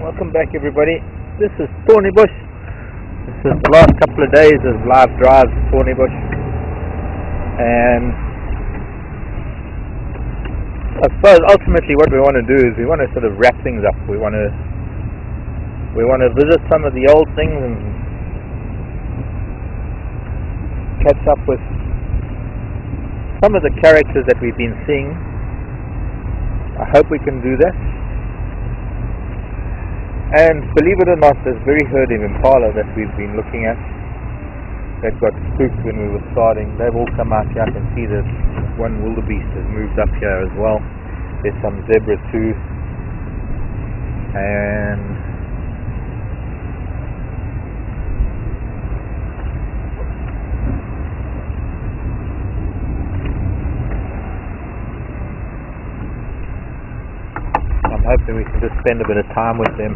Welcome back, everybody. This is Thornybush. This is the last couple of days of live drives to Thornybush, and I suppose ultimately what we want to do is we want to sort of wrap things up. We want to visit some of the old things and catch up with some of the characters that we've been seeing. I hope we can do that. And believe it or not, this very herd of impala that we've been looking at that got spooked when we were starting, they've all come out here. I can see that one wildebeest has moved up here as well. There's some zebra too, and I'm hoping we can just spend a bit of time with them.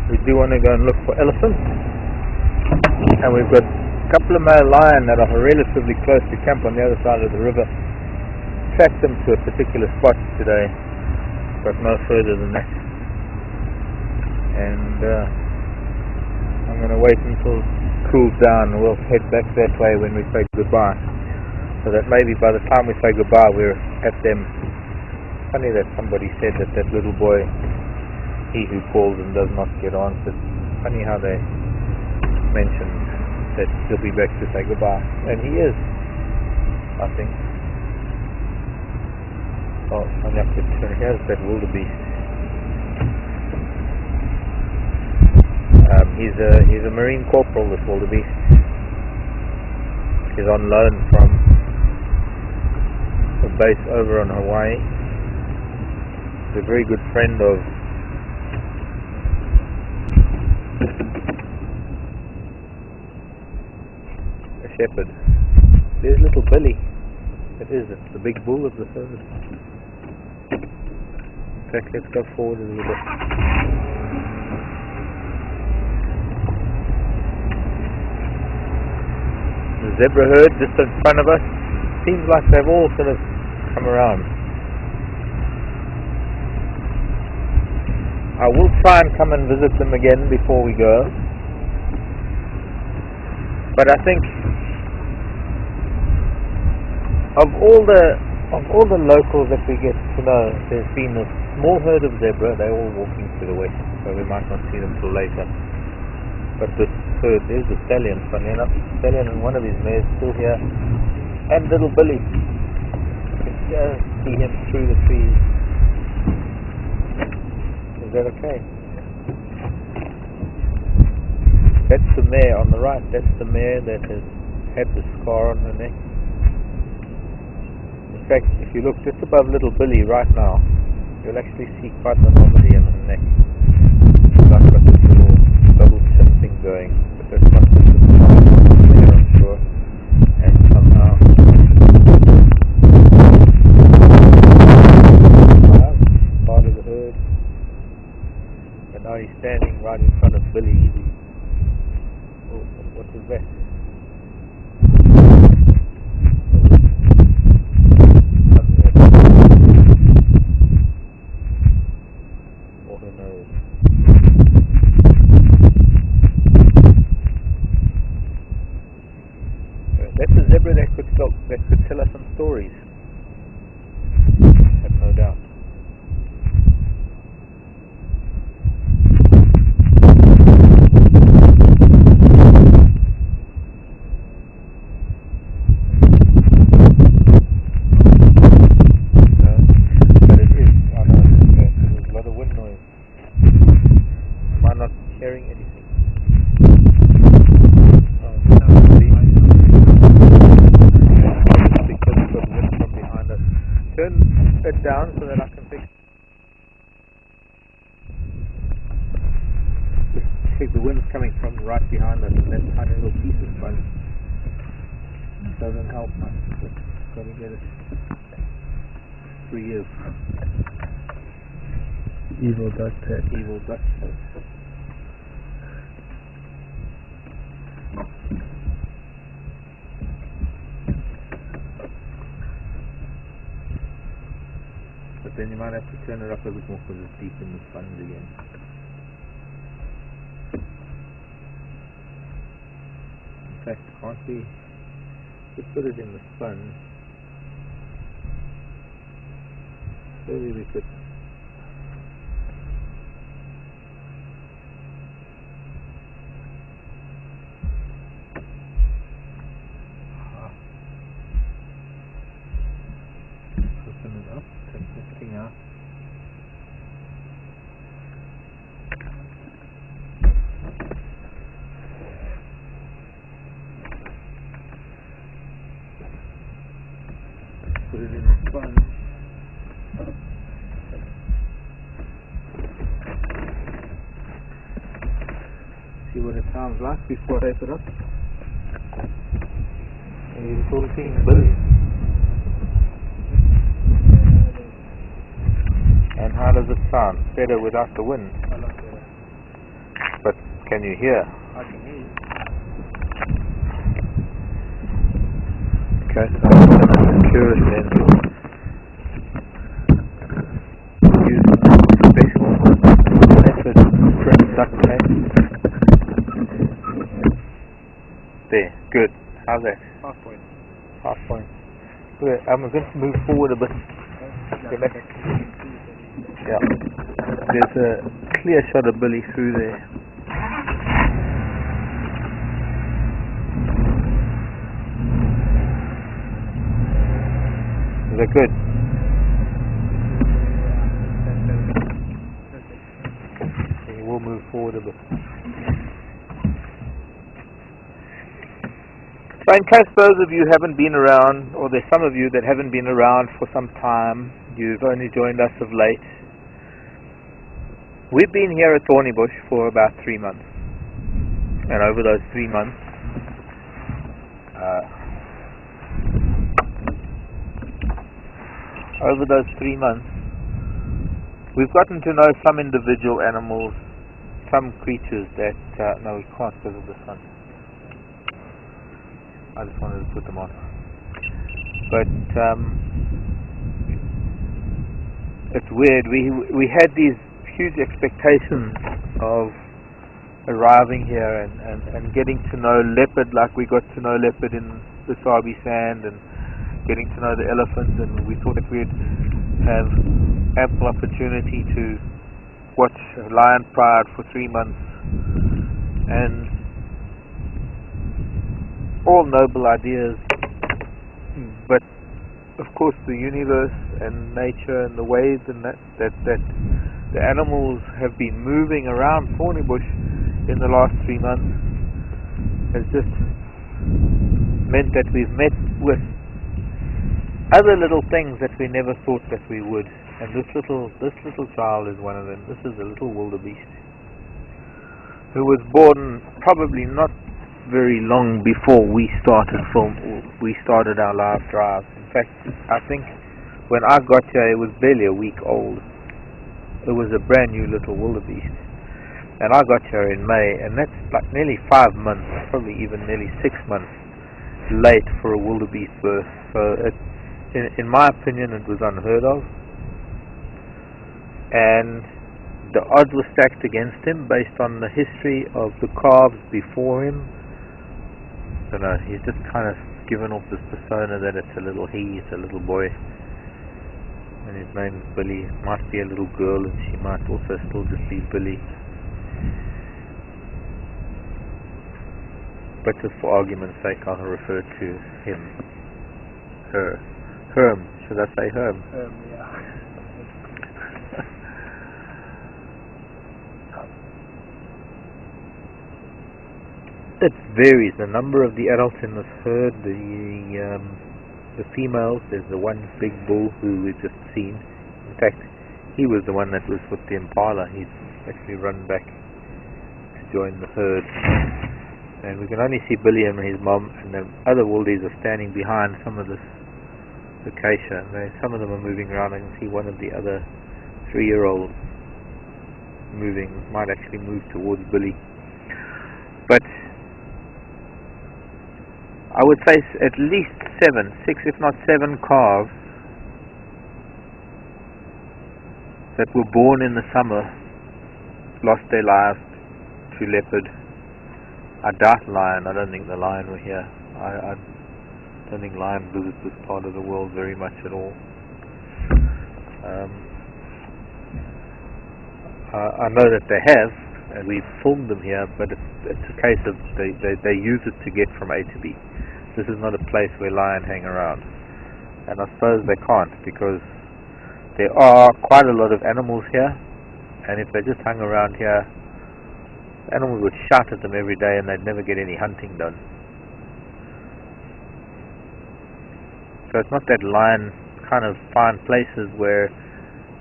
We do want to go and look for elephants, and we've got a couple of male lion that are relatively close to camp on the other side of the river. Tracked them to a particular spot today, but no further than that. And I'm going to wait until it cools down and we'll head back that way when we say goodbye, so that maybe by the time we say goodbye we're at them. Funny that somebody said that little boy, he who calls and does not get answered. Funny how they mentioned that he'll be back to say goodbye, and he is, I think. Oh, I'm up to turn. Here's that wildebeest. He's a marine corporal, this wildebeest. He's on loan from a base over on Hawaii. He's a very good friend of a shepherd. There's little Billy. It's the big bull of the herd. In fact, let's go forward a little bit. The zebra herd just in front of us. Seems like they've all sort of come around. I will try and come and visit them again before we go. But I think of all the locals that we get to know, there's been a small herd of zebra. They're all walking to the west, so we might not see them till later. But this herd, there's the stallion, funny enough. Stallion and one of his mares still here, and little Billy. You can see him through the trees. Is that okay? That's the mare on the right. That's the mare that has had the scar on her neck. In fact, if you look just above little Billy right now, you'll actually see quite an anomaly in her neck. It's like got this little double chin thing going, but that's not just the mare, I'm sure. And somehow part of the herd. And now he's standing right in front of Billy. Oh, what was that? That's a zebra that could tell us some stories. I have no doubt. But it is. I know there's a lot of wind noise. Am I not hearing anything? Turn it down so that I can fix. The wind's coming from right behind us, and that tiny little piece of smoke doesn't help much. Got to get it 3 years. Evil duck tape. Evil duck tape. But then you might have to turn it up a bit more because it's deep in the sponge again. In fact, can't we just put it in the sponge? Maybe we could. Open it up, take this thing out. Put it in the sponge. See what it sounds like before I tape it up. And you're talking Billy. And how does it sound? Better without the wind. I like that. But can you hear? I can hear you. Okay, so I'm going to secure it then. Use my special method print duct tape. There, good. How's that? 5 point. 5 point. Good. I'm going to move forward a bit. Okay, yeah. There's a clear shot of Billy through there. Is that good? Okay, we'll move forward a bit. So in case those of you haven't been around, or there's some of you that haven't been around for some time, you've only joined us of late. We've been here at Thornybush for about 3 months. And over those 3 months, we've gotten to know some individual animals, some creatures that, no, we can't because of the sun. I just wanted to put them on. But it's weird. We had these huge expectations of arriving here and getting to know leopard like we got to know leopard in the Sabi Sand, and getting to know the elephant, and we thought that we'd have ample opportunity to watch lion pride for 3 months, and all noble ideas, but of course the universe and nature and the ways and that the animals have been moving around Thornybush in the last 3 months has just meant that we've met with other little things that we never thought that we would, and this little child is one of them. This is a little wildebeest who was born probably not very long before we started our live drives. In fact, I think when I got here it was barely a week old. It was a brand new little wildebeest, and I got here in May, and that's like nearly 5 months, probably even nearly 6 months late for a wildebeest birth. So in my opinion it was unheard of, and the odds were stacked against him based on the history of the calves before him. I don't know, he's just kind of given off this persona that it's a little boy, and his name's Billy. It might be a little girl, and she might also still just be Billy. But just for argument's sake, I'll refer to him, her, Herm. Should I say Herm? Yeah. It varies. The number of the adults in this herd, the females, there's the one big bull who we've just seen. In fact, he was the one that was with the impala. He's actually run back to join the herd. And we can only see Billy and his mom, and the other wildies are standing behind some of this acacia. And some of them are moving around. I can see one of the other 3-year-olds moving. Might actually move towards Billy. But I would say at least 6 if not 7 calves that were born in the summer lost their lives to leopard. I doubt lion. I don't think the lion were here. I don't think lion visits this part of the world very much at all. I know that they have, and we've filmed them here, but it's a case of they use it to get from A to B. This is not a place where lion hang around, and I suppose they can't, because there are quite a lot of animals here, and if they just hung around here, animals would shout at them every day and they'd never get any hunting done. So it's not that lion kind of find places where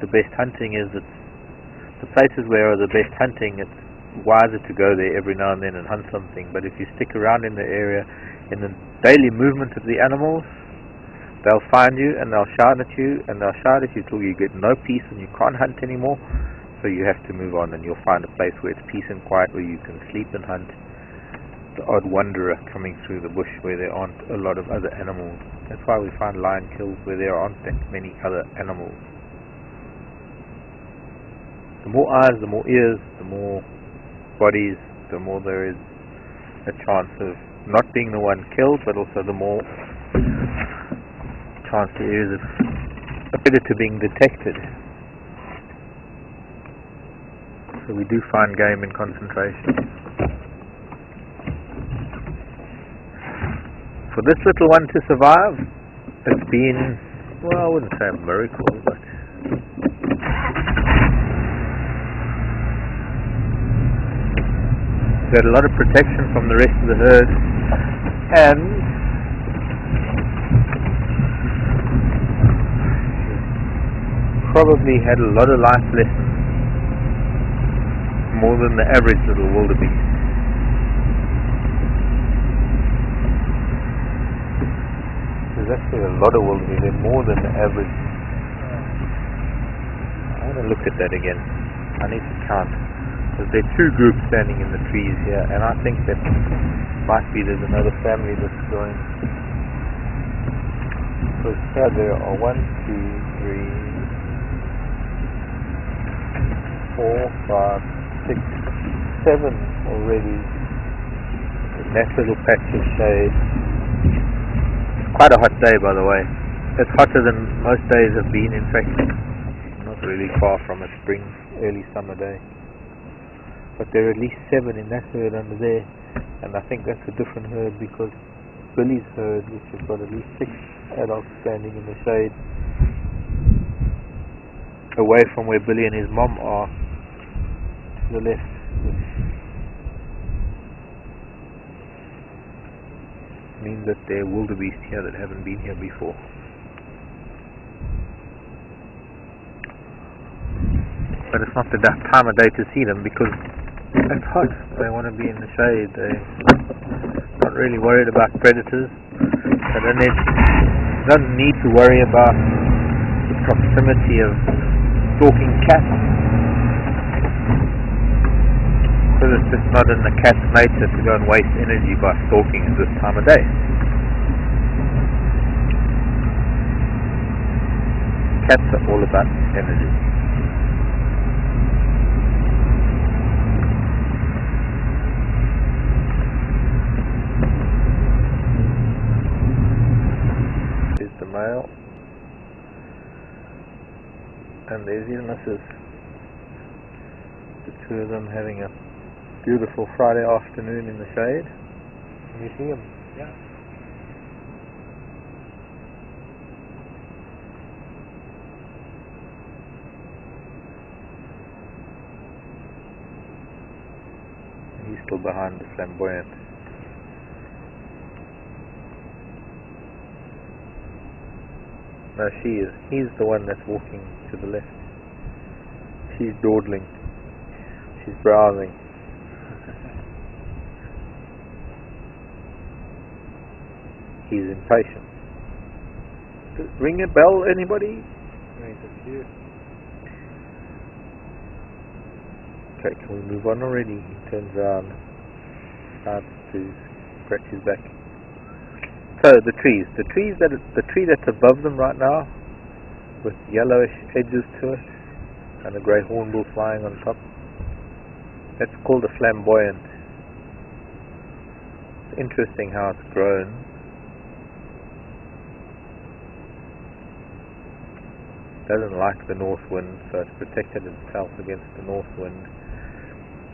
the best hunting is. It's the places where are the best hunting. It's wiser to go there every now and then and hunt something. But if you stick around in the area, in the daily movement of the animals, they'll find you and they'll shout at you and they'll shout at you till you get no peace and you can't hunt anymore. So you have to move on, and you'll find a place where it's peace and quiet, where you can sleep and hunt. The odd wanderer coming through the bush where there aren't a lot of other animals. That's why we find lion kills where there aren't that many other animals. The more eyes, the more ears, the more bodies, the more there is a chance of not being the one killed, but also the more chance there is of a predator being detected. So we do find game in concentration. For this little one to survive, it's been, well, I wouldn't say a miracle, but got a lot of protection from the rest of the herd, and probably had a lot of life lessons, more than the average little wildebeest. There's actually a lot of wildebeest. They're more than the average. I want to look at that again. I need to count. Because there are 2 groups standing in the trees here, and I think that might be there's another family that's joined. Because here there are 1, 2, 3, 4, 5, 6, 7 already in that little patch of shade. It's quite a hot day, by the way. It's hotter than most days have been, in fact. Not really far from a spring, early summer day. But there are at least 7 in that herd under there, and I think that's a different herd, because Billy's herd, which has got at least 6 adults standing in the shade, away from where Billy and his mom are, to the left, which means that there are wildebeest here that haven't been here before. But it's not the time of day to see them, because it's hot. They want to be in the shade. They're not really worried about predators. They don't need to worry about the proximity of stalking cats, because it's just not in the cat's nature to go and waste energy by stalking at this time of day. Cats are all about energy. Male, and there's his missus, the 2 of them having a beautiful Friday afternoon in the shade. Can you see him? Yeah. And he's still behind the flamboyant. No, she is. He's the one that's walking to the left. She's dawdling. She's browsing. He's impatient. Ring a bell, anybody? He's a cute. Okay, can we move on already? He turns around, starts to scratch his back. So the tree that's above them right now, with yellowish edges to it, and a grey hornbill flying on top, that's called a flamboyant. It's interesting how it's grown. It doesn't like the north wind, so it's protected itself against the north wind.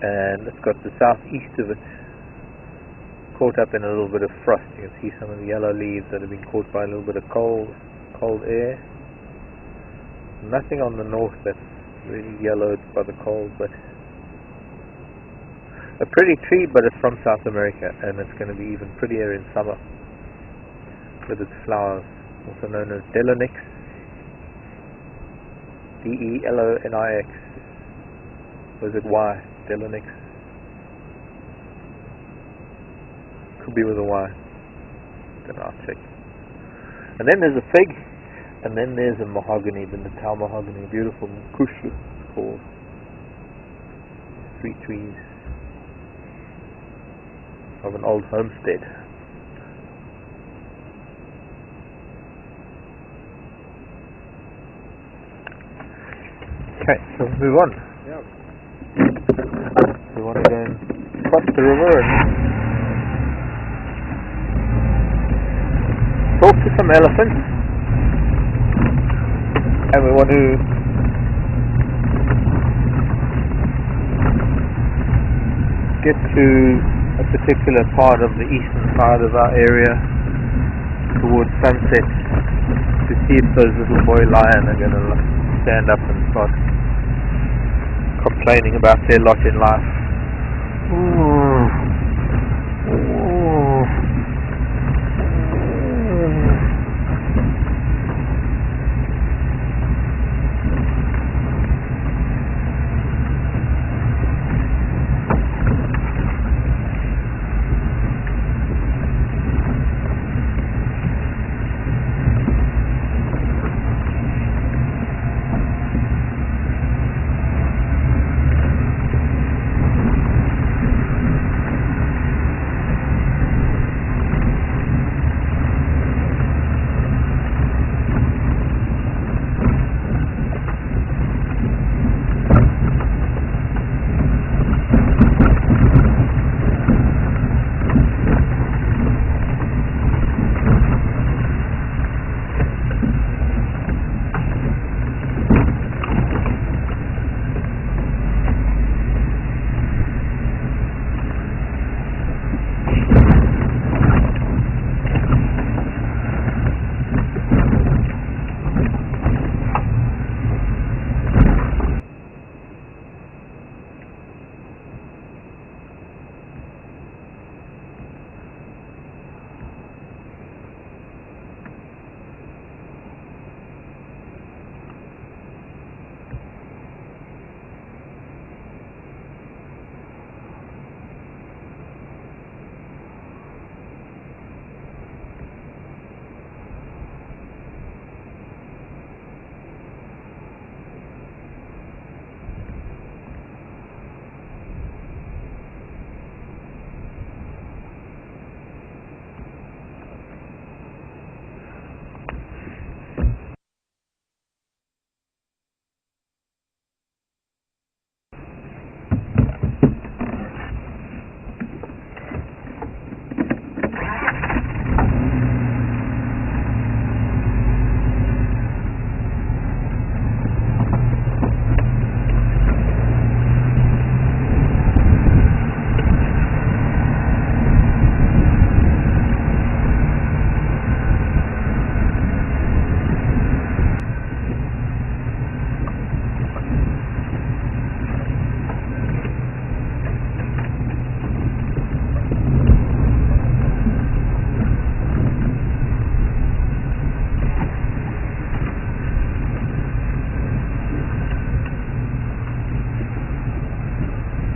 And it's got the southeast of it caught up in a little bit of frost. You can see some of the yellow leaves that have been caught by a little bit of cold air. Nothing on the north that's really yellowed by the cold, but a pretty tree, but it's from South America, and it's going to be even prettier in summer with its flowers, also known as Delonix, Delonix. Was it Y? Delonix. Could be with a Y. Then I'll check. And then there's a fig, and then there's a mahogany, the Natal mahogany, beautiful kush, it's called. 3 trees of an old homestead. Okay, so let's move on. Yeah. We want to go and cross the river and talk to some elephants, and we want to get to a particular part of the eastern side of our area towards sunset to see if those little boy lion are going to stand up and start complaining about their lot in life.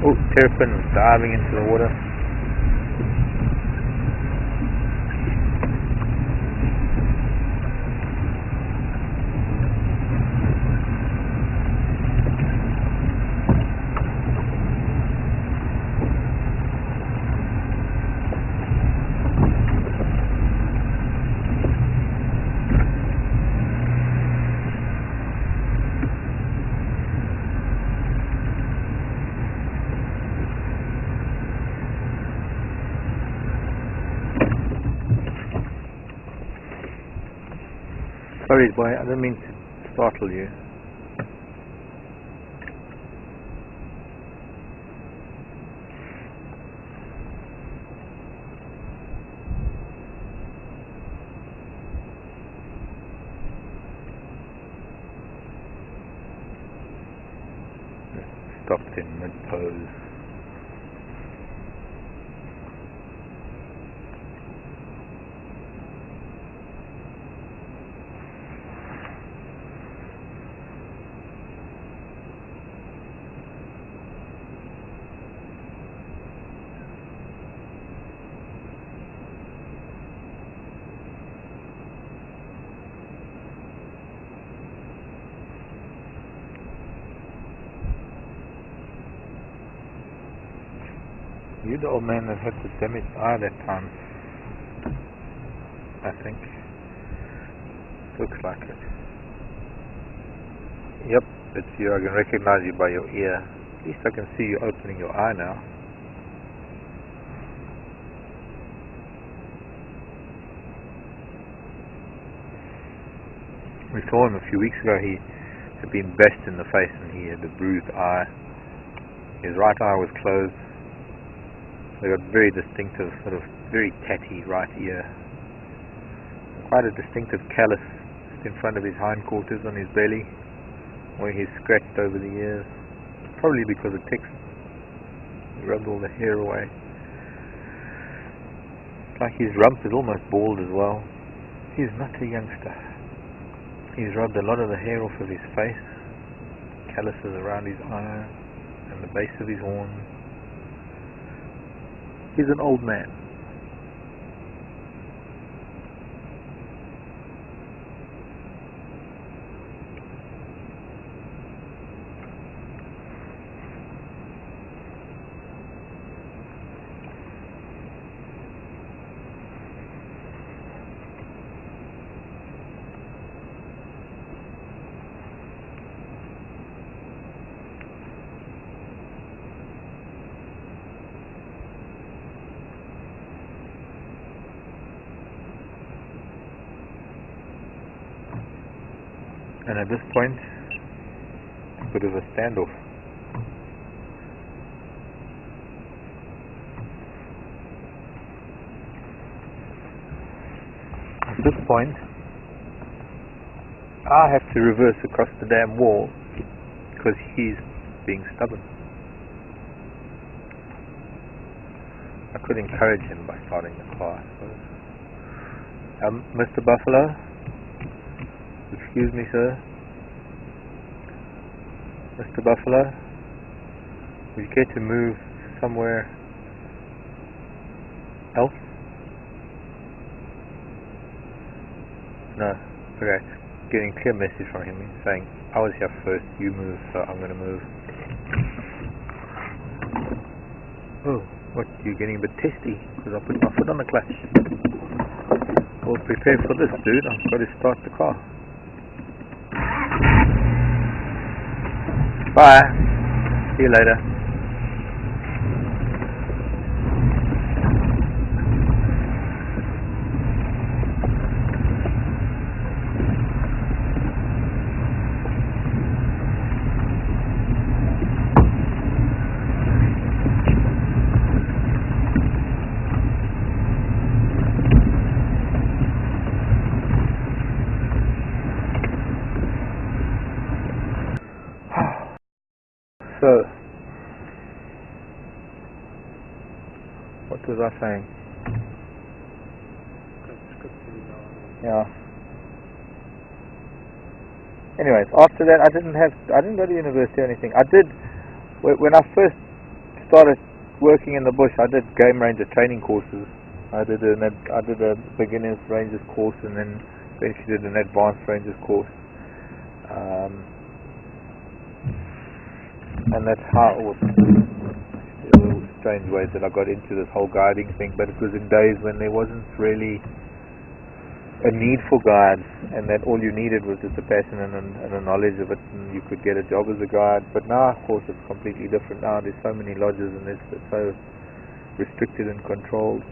Oh, terrapins diving into the water. Sorry, boy, I didn't mean to startle you. Stopped in mid-pose. You're the old man that had the damaged eye that time, I think. Looks like it. Yep, it's you. I can recognize you by your ear. At least I can see you opening your eye now. We saw him a few weeks ago. He had been bashed in the face and he had a bruised eye. His right eye was closed. They got very distinctive, sort of very tatty right ear. Quite a distinctive callus just in front of his hindquarters on his belly, where he's scratched over the years. Probably because of ticks. He rubbed all the hair away. It's like his rump is almost bald as well. He's not a youngster. He's rubbed a lot of the hair off of his face, calluses around his eye, and the base of his horn. He's an old man. And at this point, a bit of a standoff. At this point, I have to reverse across the damn wall because he's being stubborn. I could encourage him by starting the car, I suppose. Mr. Buffalo? Excuse me, sir. Mr. Buffalo, would you care to move somewhere else? No. Okay. Getting a clear message from him saying, I was here first, you move, so I'm going to move. Oh, what? You're getting a bit testy because I put my foot on the clutch. Well, prepare for this, dude. I've got to start the car. Bye. See you later. So, what was I saying? Yeah. Anyways, after that, I didn't go to university or anything. I did, when I first started working in the bush, I did game ranger training courses. I did a beginner's rangers course and then eventually did an advanced rangers course. And that's how it was strange ways that I got into this whole guiding thing, but it was in days when there wasn't really a need for guides, and that all you needed was just a passion and a knowledge of it, and you could get a job as a guide. But now, of course, it's completely different. Now there's so many lodges and it's so restricted and controlled.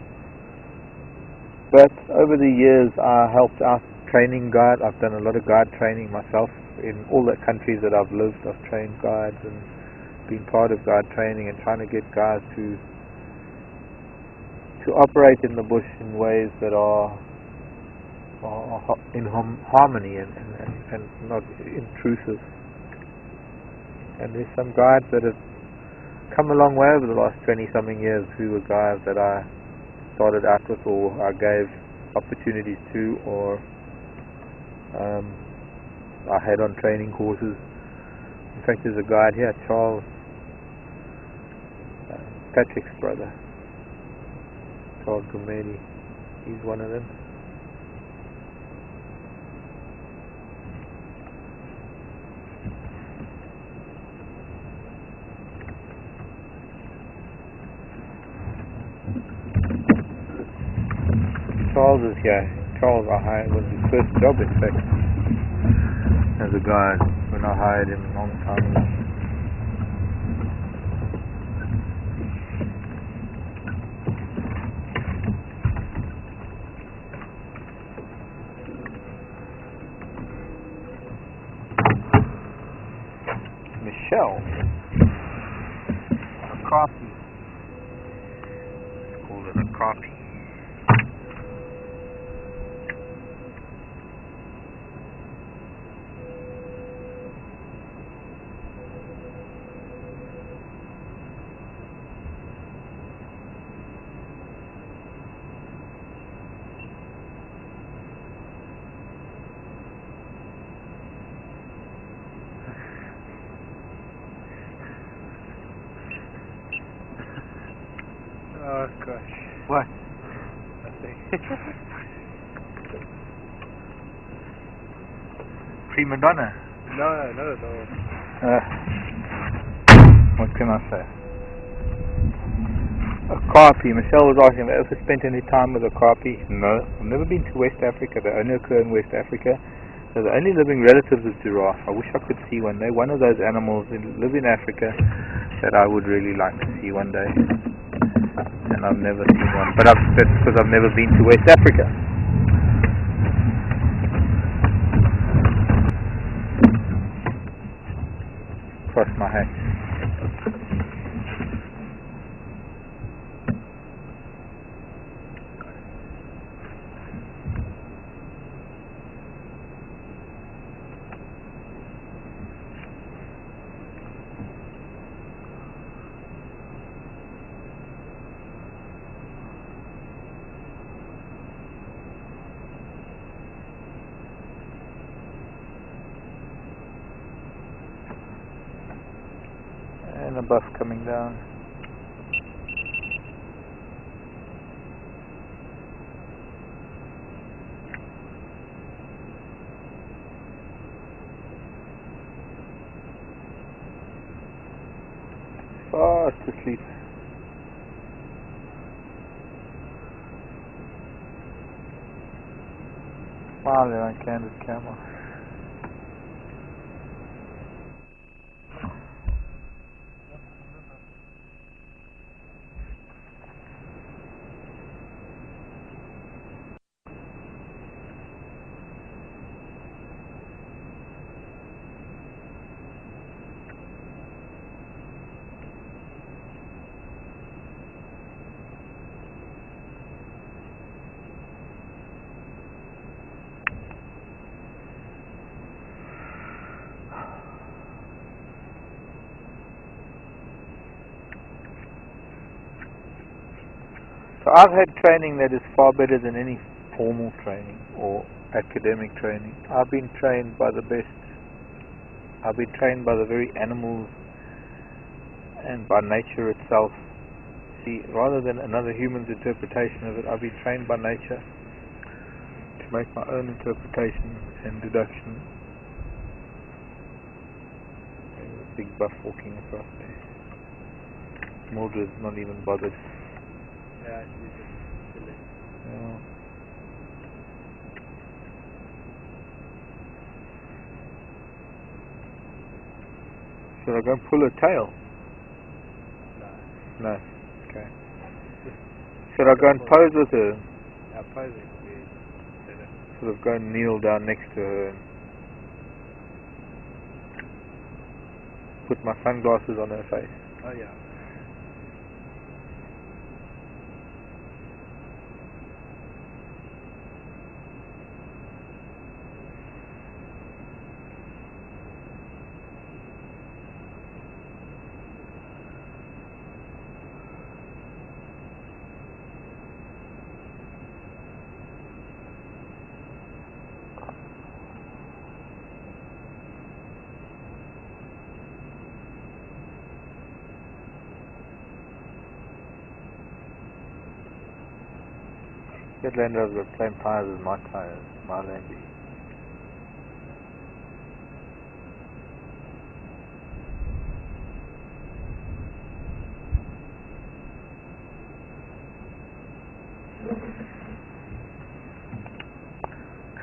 But over the years, I helped out training guide. I've done a lot of guide training myself in all the countries that I've lived. I've trained guides and been part of guide training and trying to get guys to operate in the bush in ways that are in harmony and not intrusive. And there's some guides that have come a long way over the last 20-something years who were guys that I started out with, or I gave opportunities to, or I had on training courses. In fact, there's a guide here, Charles, Patrick's brother, Charles Gumedi. He's one of them. Charles is here. Charles I hired was his first job, in fact, as a guide when I hired him a long time ago. Michelle, a crappie. Let's call it a crappie. Oh gosh. What? Nothing. Prima donna? No. What can I say? A crappie. Michelle was asking if I ever spent any time with a crappie. No. I've never been to West Africa. They only occur in West Africa. They're the only living relatives of giraffe. I wish I could see one. They're one of those animals that live in Africa that I would really like to see one day. And I've never seen one, but that's because I've never been to West Africa. Cross my hat. And a buff coming down. Fast asleep. Smiling on candid camera. So I've had training that is far better than any formal training or academic training. I've been trained by the best. I've been trained by the very animals and by nature itself. See, rather than another human's interpretation of it, I've been trained by nature to make my own interpretation and deduction. There's a big buff walking across there. Mildred's not even bothered. Yeah, she's just chilling. Yeah. Should I go and pull her tail? No. No. Okay. Should I go and pose with her? Our posing will be better. sort of go and kneel down next to her and put my sunglasses on her face. Oh yeah. That Land Rover got the same tyres as my tyres, my Landy.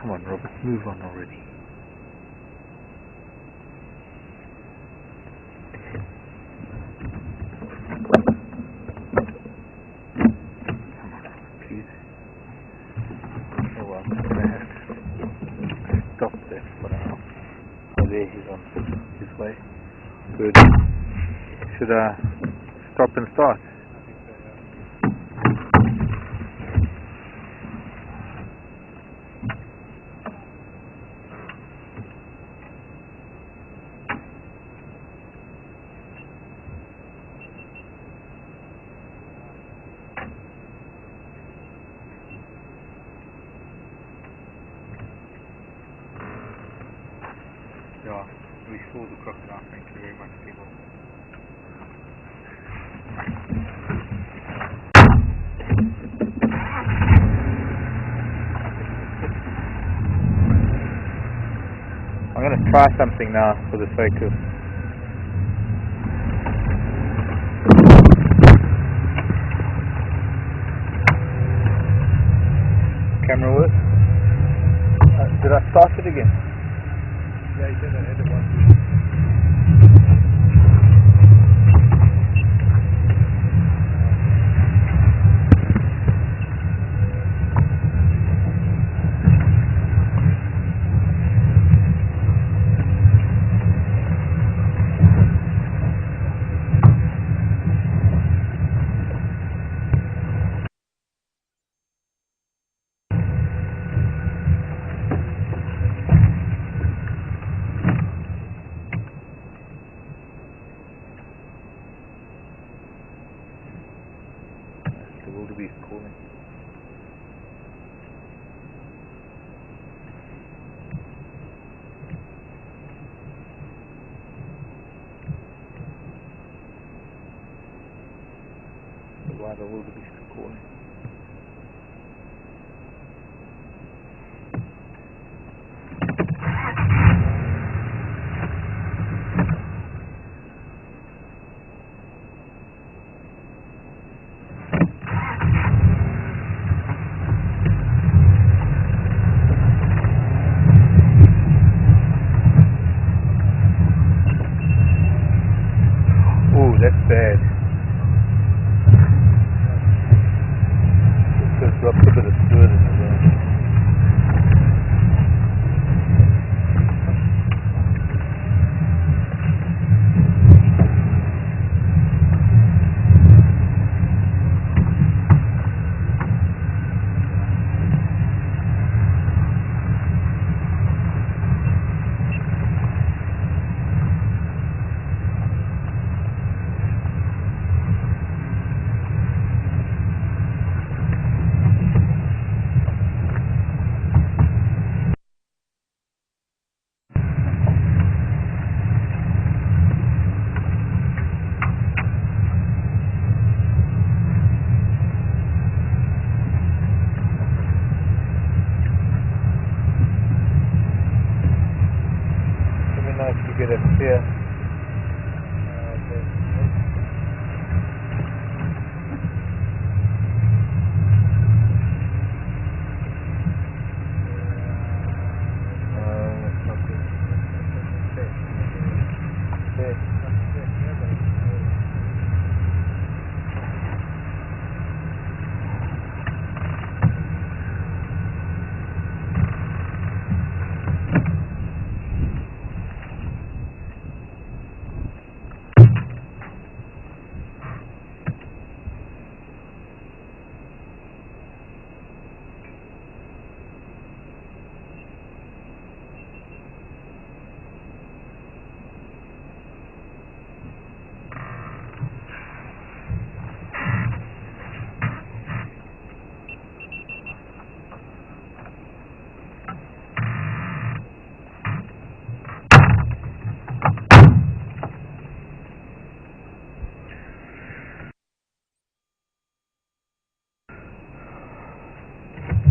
Come on, Robert, move on already. Come on, Robert, please. Oh well, I'm gonna have to stop that for now. Oh, there he's on his way. Good. Should I stop and start? I think so, yeah. Yeah, we saw the crocodile. Thank you very much, people. I'm going to try something now for the sake of camera work. Did I start it again? Yeah, you said that had it once. The wildebeest calling. Why the wildebeest are calling? Oh, that's bad. Just dropped a bit of fluid in the room.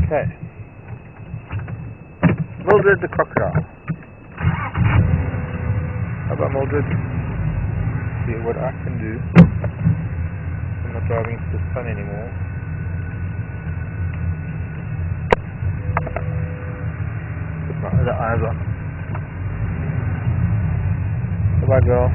Okay. Mildred the crocodile. How about Mildred? See what I can do. I'm not driving into the sun anymore. Put my other eyes on. Goodbye, girl.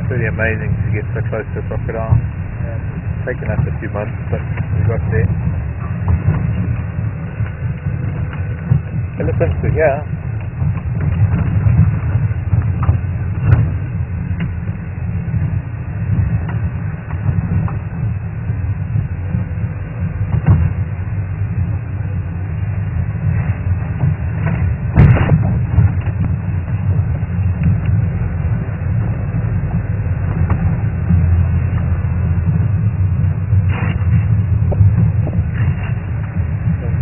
It's really amazing to get so close to a crocodile. It's taken us a few months, but we got there. Elephants are here.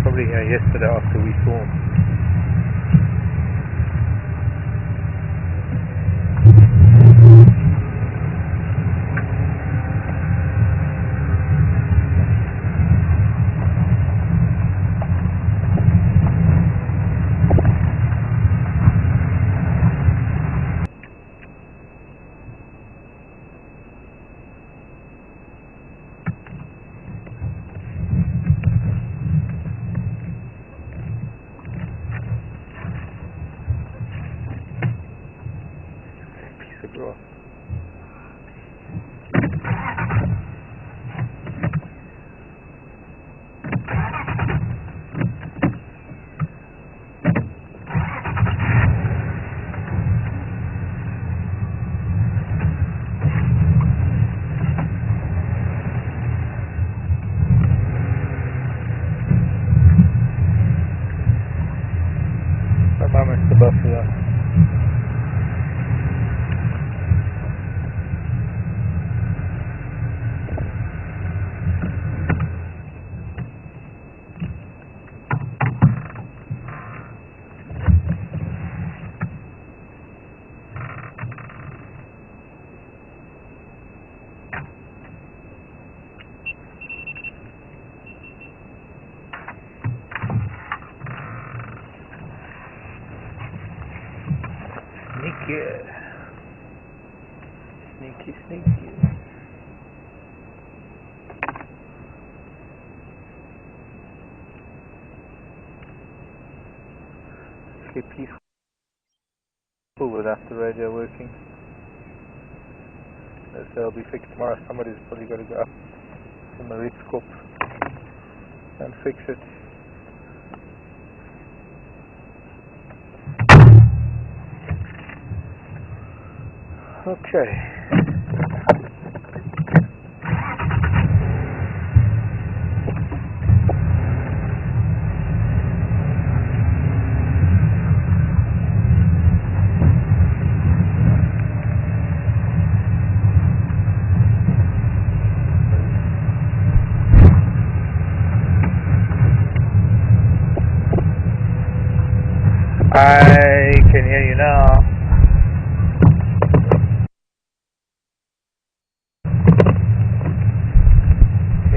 Probably here yesterday after we saw them. Piece of grass. My mum is the buffalo. Sneaky. Sneaky, sneaky. It's peaceful without the radio working. So it'll be fixed tomorrow. Somebody's probably got to go up to Maritzkop and fix it. Okay. I can hear you now.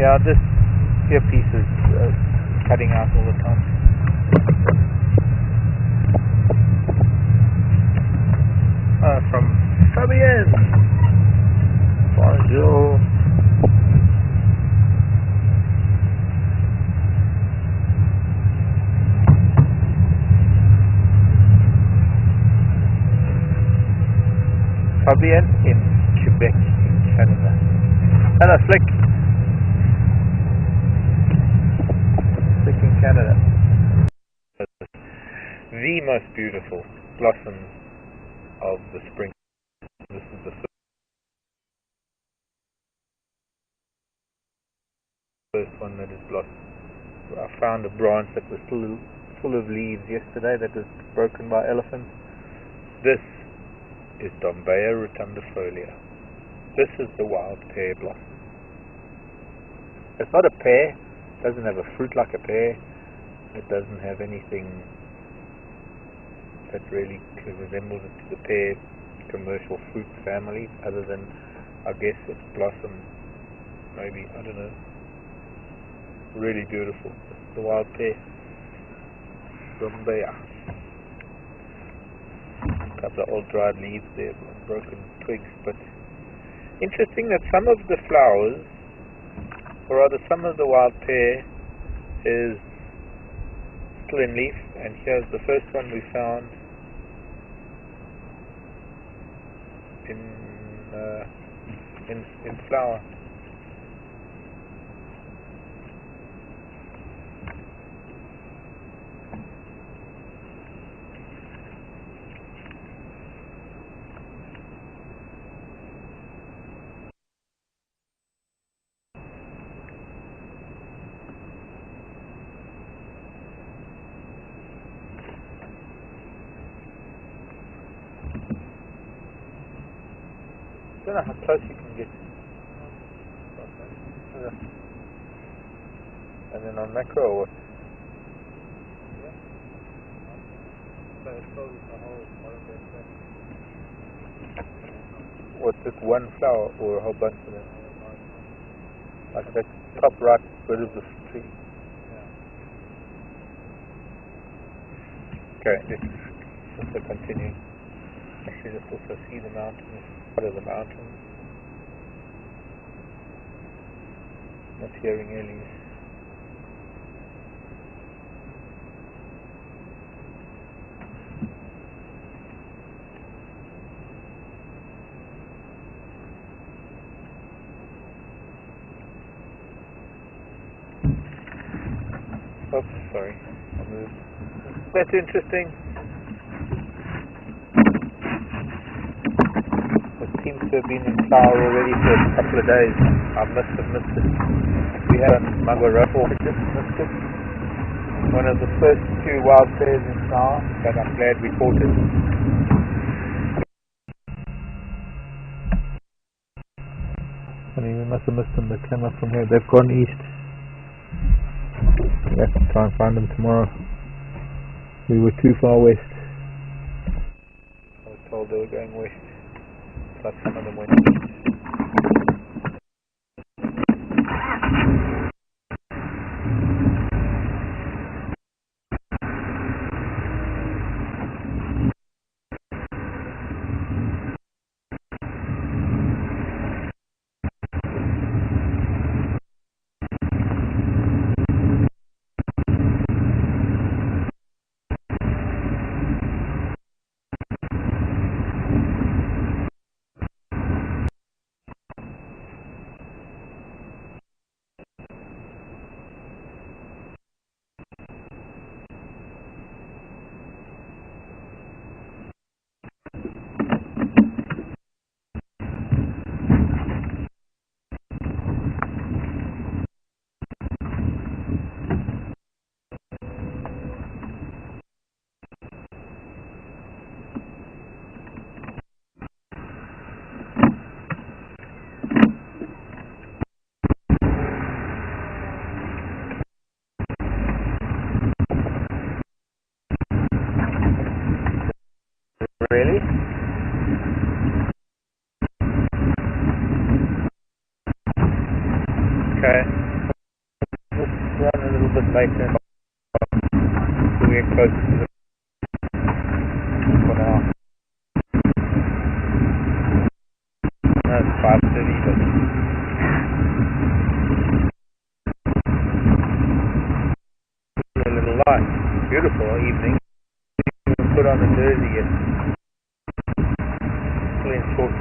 Yeah, just hear pieces cutting out all the time. From Fabienne. Bonjour. Fabienne in Quebec, Canada. Hello, Flick. Flick in Canada. The most beautiful blossoms of the spring. This is the first one that has blossomed. I found a branch that was still full of leaves yesterday that was broken by elephants. This is Dombea rotundifolia. This is the wild pear blossom. It's not a pear, it doesn't have a fruit like a pear, it doesn't have anything that really resembles it to the pear commercial fruit family, other than, I guess, its blossom, maybe, I don't know. Really beautiful. The wild pear. Rumbea. A couple of old dried leaves there, broken twigs, but interesting that some of the flowers, or rather some of the wild pear, is still in leaf, and here's the first one we found in flower. I don't know how close you can get. And then on macro or what? Yeah. So it closes the whole bottom of the What's just one flower or a whole bunch of them? Like that top right bit of the tree. Yeah. Okay, let's also continue. Actually, let's also see the mountain, part of the mountain. Not hearing earlies. Oops, sorry, I moved. That's interesting. It seems to have been in flower already for a couple of days. I must have missed it. We had on Mugwort Road, I just missed it. One of the first few wild pears in flower, but I'm glad we caught it. Funny, we must have missed them. They came up from here. They've gone east. We have to try and find them tomorrow. We were too far west. I was told they were going west. Plus some of them went east. Really? Okay. Let's run a little bit later. So we get close to the for now. No, it's 5:30, but a little light. Beautiful evening. We'll put on the jersey yet. Still in short